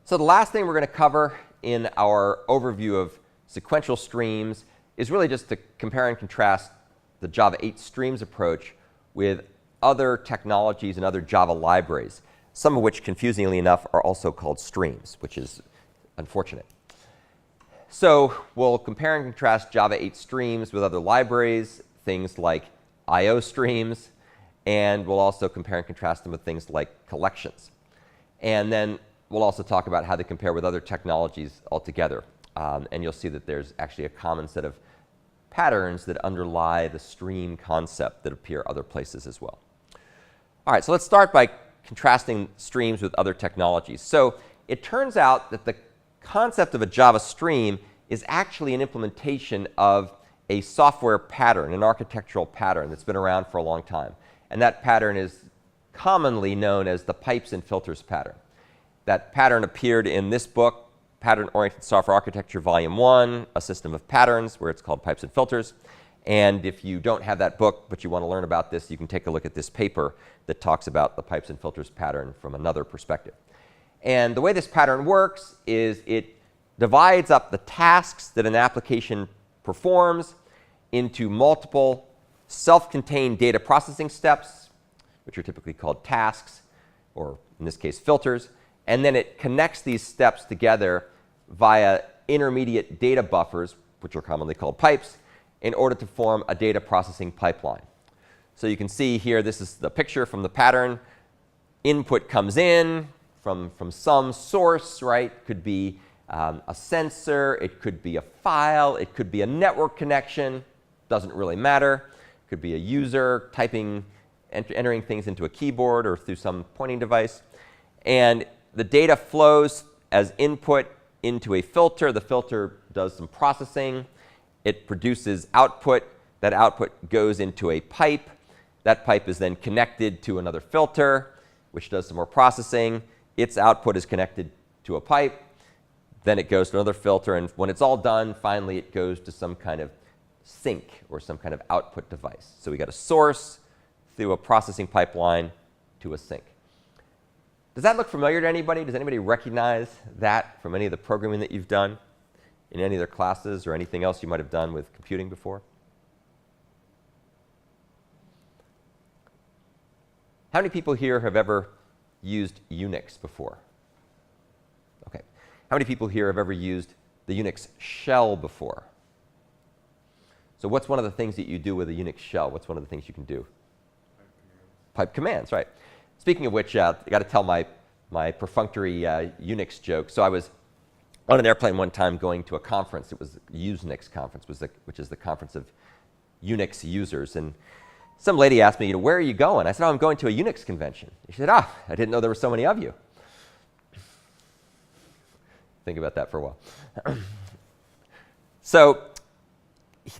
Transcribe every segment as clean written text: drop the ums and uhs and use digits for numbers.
So the last thing we're going to cover in our overview of sequential streams is really just to compare and contrast the Java 8 streams approach with other technologies and other Java libraries, some of which, confusingly enough, are also called streams, which is unfortunate. So we'll compare and contrast Java 8 streams with other libraries, things like I/O streams, and we'll also compare and contrast them with things like collections. And then we'll also talk about how they compare with other technologies altogether. And you'll see that there's actually a common set of patterns that underlie the stream concept that appear other places as well. All right, so let's start by contrasting streams with other technologies. So it turns out that the concept of a Java stream is actually an implementation of a software pattern, an architectural pattern that's been around for a long time. And that pattern is commonly known as the pipes and filters pattern. That pattern appeared in this book, Pattern-Oriented Software Architecture, Volume 1, A System of Patterns, where it's called Pipes and Filters. And if you don't have that book, but you want to learn about this, you can take a look at this paper that talks about the pipes and filters pattern from another perspective. And the way this pattern works is it divides up the tasks that an application performs into multiple self-contained data processing steps, which are typically called tasks, or in this case, filters. And then it connects these steps together via intermediate data buffers, which are commonly called pipes, in order to form a data processing pipeline. So you can see here, this is the picture from the pattern. Input comes in from some source, right? Could be a sensor, it could be a file, it could be a network connection, doesn't really matter. It could be a user typing, entering things into a keyboard or through some pointing device. And the data flows as input into a filter. The filter does some processing. It produces output. That output goes into a pipe. That pipe is then connected to another filter, which does some more processing. Its output is connected to a pipe. Then it goes to another filter. And when it's all done, finally it goes to some kind of sink or some kind of output device. So we got a source through a processing pipeline to a sink. Does that look familiar to anybody? Does anybody recognize that from any of the programming that you've done in any of their classes or anything else you might have done with computing before? How many people here have ever used Unix before? Okay. How many people here have ever used the Unix shell before? So what's one of the things that you do with a Unix shell? What's one of the things you can do? Pipe commands, right. Speaking of which, I got to tell my perfunctory Unix joke. So I was on an airplane one time going to a conference. It was a Usenix conference, which is the conference of Unix users. And some lady asked me, where are you going? I said, oh, I'm going to a Unix convention. She said, I didn't know there were so many of you. Think about that for a while. So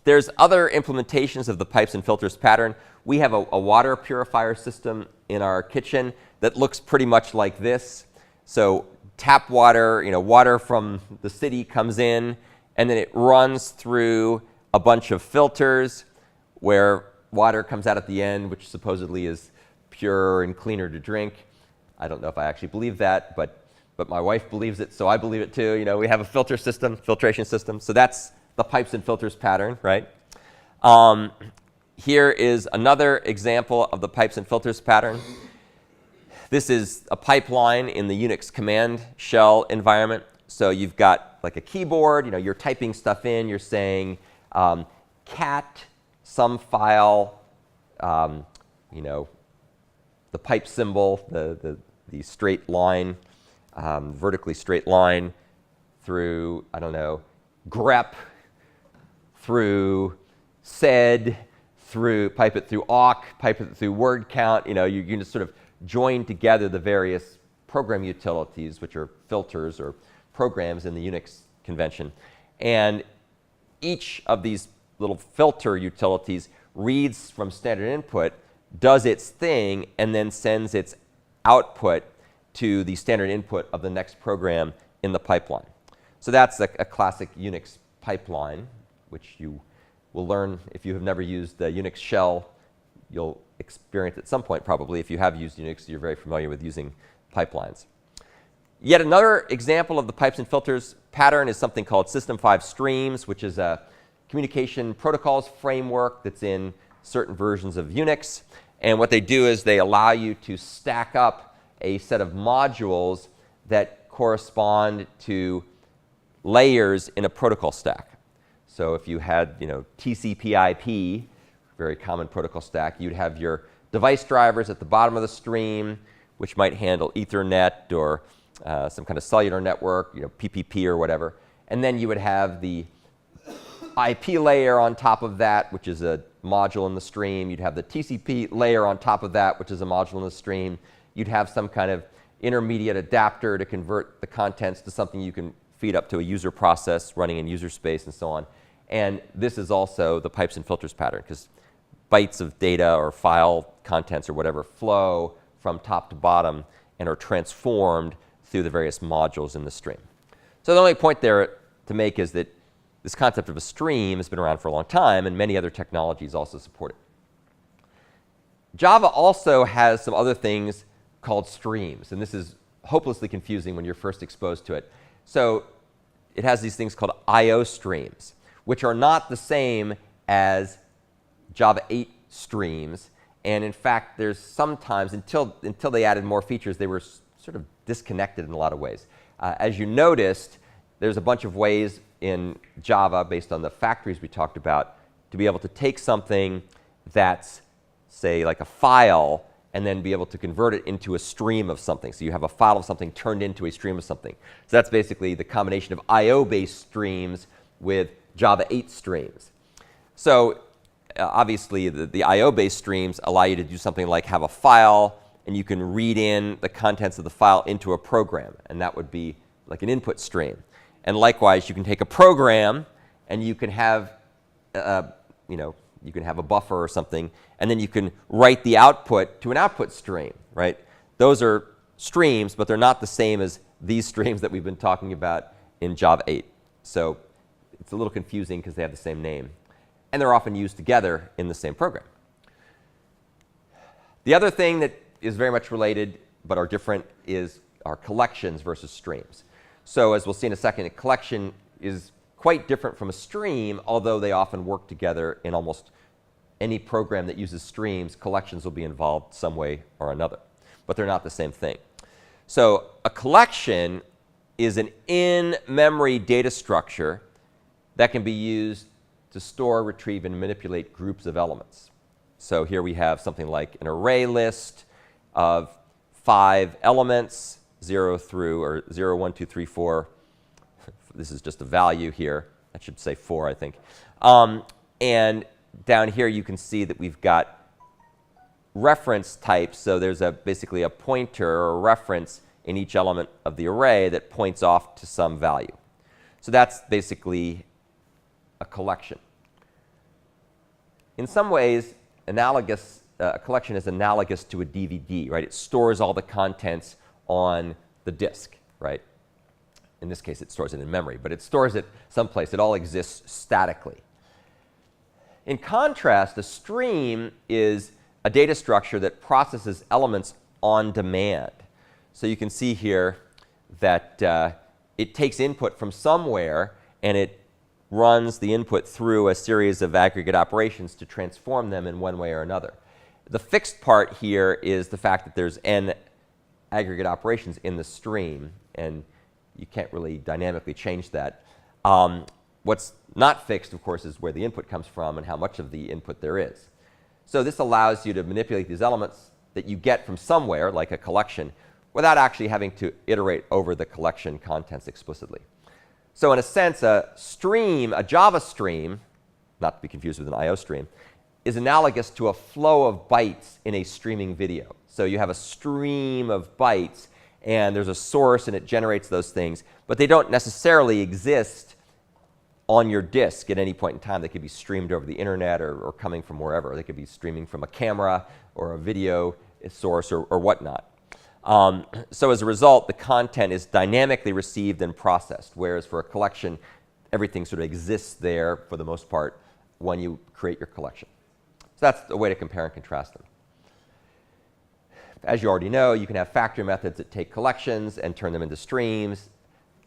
there's other implementations of the pipes and filters pattern. We have a water purifier system in our kitchen that looks pretty much like this. So tap water, water from the city comes in, and then it runs through a bunch of filters where water comes out at the end, which supposedly is pure and cleaner to drink. I don't know if I actually believe that, but my wife believes it, so I believe it too. We have a filter system, filtration system. So that's the pipes and filters pattern, right? Here is another example of the pipes and filters pattern. This is a pipeline in the Unix command shell environment. So you've got like a keyboard. You're typing stuff in. You're saying cat, some file, the pipe symbol, the straight line, vertically straight line through, I don't know, grep, through sed, through pipe it through awk, pipe it through word count. You can just sort of join together the various program utilities, which are filters or programs in the Unix convention. And each of these little filter utilities reads from standard input, does its thing, and then sends its output to the standard input of the next program in the pipeline. So that's a classic Unix pipeline, which you will learn if you have never used the Unix shell. You'll experience at some point probably. If you have used Unix, you're very familiar with using pipelines. Yet another example of the pipes and filters pattern is something called SystemV Streams, which is a communication protocols framework that's in certain versions of Unix. And what they do is they allow you to stack up a set of modules that correspond to layers in a protocol stack. So if you had, TCP/IP, very common protocol stack, you'd have your device drivers at the bottom of the stream, which might handle Ethernet or some kind of cellular network, PPP or whatever. And then you would have the IP layer on top of that, which is a module in the stream. You'd have the TCP layer on top of that, which is a module in the stream. You'd have some kind of intermediate adapter to convert the contents to something you can feed up to a user process running in user space and so on. And this is also the pipes and filters pattern, because bytes of data or file contents or whatever flow from top to bottom and are transformed through the various modules in the stream. So the only point there to make is that this concept of a stream has been around for a long time, and many other technologies also support it. Java also has some other things called streams, and this is hopelessly confusing when you're first exposed to it. So it has these things called I/O streams, which are not the same as Java 8 streams. And in fact, there's sometimes, until they added more features, they were sort of disconnected in a lot of ways. As you noticed, there's a bunch of ways in Java, based on the factories we talked about, to be able to take something that's, say, like a file, and then be able to convert it into a stream of something. So you have a file of something turned into a stream of something. So that's basically the combination of I/O-based streams with Java 8 streams. So obviously, the I/O-based streams allow you to do something like have a file, and you can read in the contents of the file into a program, and that would be like an input stream. And likewise, you can take a program, and you can have, you can have a buffer or something, and then you can write the output to an output stream, right? Those are streams, but they're not the same as these streams that we've been talking about in Java 8. So it's a little confusing because they have the same name. And they're often used together in the same program. The other thing that is very much related but are different are collections versus streams. So as we'll see in a second, a collection is quite different from a stream, although they often work together in almost any program that uses streams. Collections will be involved some way or another, but they're not the same thing. So a collection is an in-memory data structure that can be used to store, retrieve, and manipulate groups of elements. So here we have something like an array list of 5 elements, 0 through, or 0, 1, 2, 3, 4. This is just a value here. I should say 4, I think. And down here you can see that we've got reference types. So there's basically a pointer or a reference in each element of the array that points off to some value. So that's basically a collection. In some ways, a collection is analogous to a DVD, right? It stores all the contents on the disk, right? In this case, it stores it in memory, but it stores it someplace. It all exists statically. In contrast, a stream is a data structure that processes elements on demand. So you can see here that it takes input from somewhere, and it runs the input through a series of aggregate operations to transform them in one way or another. The fixed part here is the fact that there's n aggregate operations in the stream, and you can't really dynamically change that. What's not fixed, of course, is where the input comes from and how much of the input there is. So this allows you to manipulate these elements that you get from somewhere, like a collection, without actually having to iterate over the collection contents explicitly. So in a sense, a stream, a Java stream, not to be confused with an I/O stream, is analogous to a flow of bytes in a streaming video. So you have a stream of bytes, and there's a source, and it generates those things, but they don't necessarily exist on your disk at any point in time. They could be streamed over the internet or coming from wherever. They could be streaming from a camera or a video source or whatnot. So as a result, the content is dynamically received and processed, whereas for a collection, everything sort of exists there for the most part when you create your collection. So that's a way to compare and contrast them. as you already know, you can have factory methods that take collections and turn them into streams.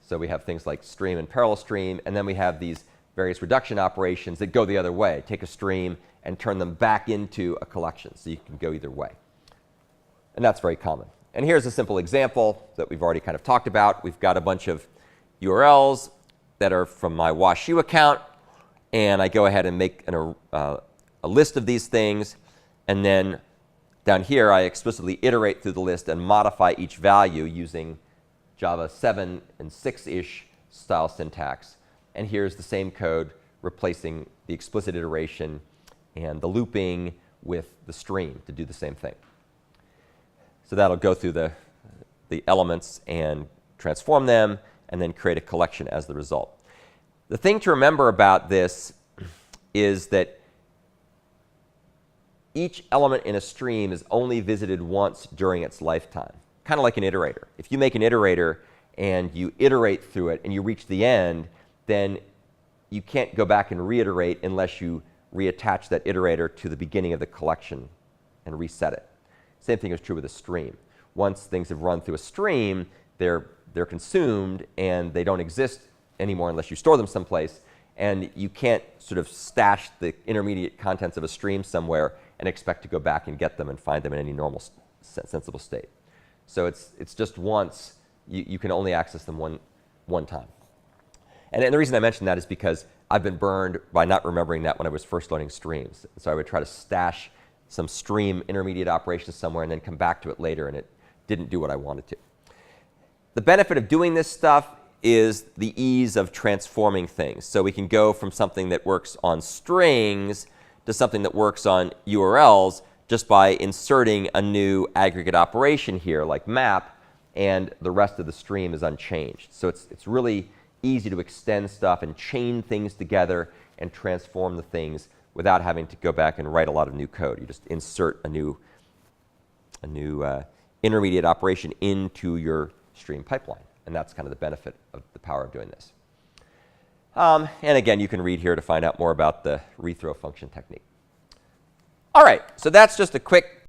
So we have things like stream and parallel stream, and then we have these various reduction operations that go the other way, take a stream and turn them back into a collection. So you can go either way. And that's very common. And here's a simple example that we've already kind of talked about. We've got a bunch of URLs that are from my WashU account, and I go ahead and make a list of these things, and then down here I explicitly iterate through the list and modify each value using Java 7 and 6-ish style syntax. And here's the same code replacing the explicit iteration and the looping with the stream to do the same thing. So that'll go through the elements and transform them, and then create a collection as the result. The thing to remember about this is that each element in a stream is only visited once during its lifetime, kind of like an iterator. If you make an iterator and you iterate through it and you reach the end, then you can't go back and reiterate unless you reattach that iterator to the beginning of the collection and reset it. Same thing is true with a stream. Once things have run through a stream, they're consumed and they don't exist anymore unless you store them someplace, and you can't sort of stash the intermediate contents of a stream somewhere and expect to go back and get them and find them in any normal sensible state. So it's just once. You can only access them one time. And the reason I mention that is because I've been burned by not remembering that when I was first learning streams. So I would try to stash some stream intermediate operations somewhere and then come back to it later, and it didn't do what I wanted to. The benefit of doing this stuff is the ease of transforming things. So we can go from something that works on strings to something that works on URLs just by inserting a new aggregate operation here, like map, and the rest of the stream is unchanged. So it's really easy to extend stuff and chain things together and transform the things without having to go back and write a lot of new code. You just insert a new intermediate operation into your stream pipeline. And that's kind of the benefit of the power of doing this. And again, you can read here to find out more about the rethrow function technique. All right, so that's just a quick